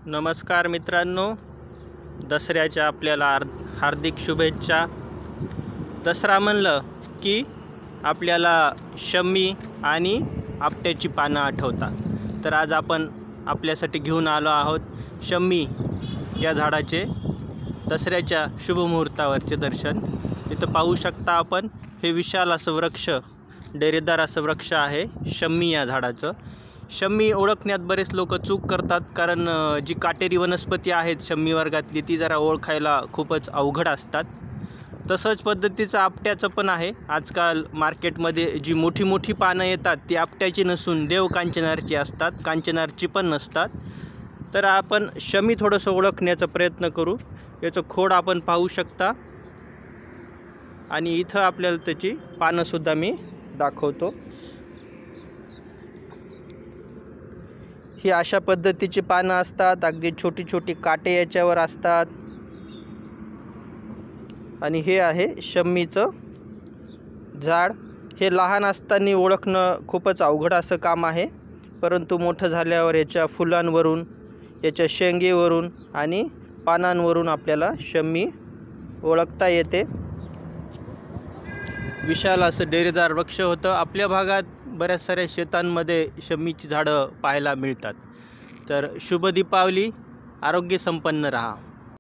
नमस्कार मित्रांनो, दसऱ्याच्या आपल्याला हार्दिक शुभेच्छा। दसरा म्हणलं की आपल्याला शम्मी आणि आपट्याची पानं आठवतात। तर आज आपण आपल्यासाठी घेऊन आलो आहोत शम्मी या झाडाचे दसऱ्याच्या शुभ मुहूर्तावरचे दर्शन। इथं पाहू शकता आपण, हे विशाल असं वृक्ष, डेरेदार असं वृक्ष आहे शम्मी या झाडाचं। शम्मी ओळखण्यात बरेच लोक चूक करतात, कारण जी काटेरी वनस्पती आहेत शम्मी वर्गातली ती जरा ओळखायला खूपच अवघड असतात। तसंच पद्धतीचं आपट्याचं पण आहे। आजकाल मार्केटमध्ये जी मोठी मोठी पानं येतात ती आपट्याची नसून देव कांचनारची असतात, कांचनारची पण नसतात। तर आपण शम्मी थोडंसं ओळखण्याचा प्रयत्न करू। याचं खोड आपण पाहू शकता आणि इथं आपल्याला त्याची पानंसुद्धा मी दाखवतो। ही अशा पद्धतीची पानं असतात, अगदी छोटी छोटी काटे याच्यावर असतात। आणि हे आहे शम्मीचं झाड। हे लहान असताना ओळखणं खूपच अवघड असं काम आहे, परंतु मोठं झाल्यावर याच्या फुलांवरून, याच्या शेंगेवरून आणि पानांवरून आपल्याला शम्मी ओळखता येते। विशाल असं डेरेदार वृक्ष होतं। आपल्या भागात बऱ्याच साऱ्या शेतांमध्ये शम्मीची झाडं पाहायला मिळतात। तर शुभ दीपावली, आरोग्य संपन्न रहा।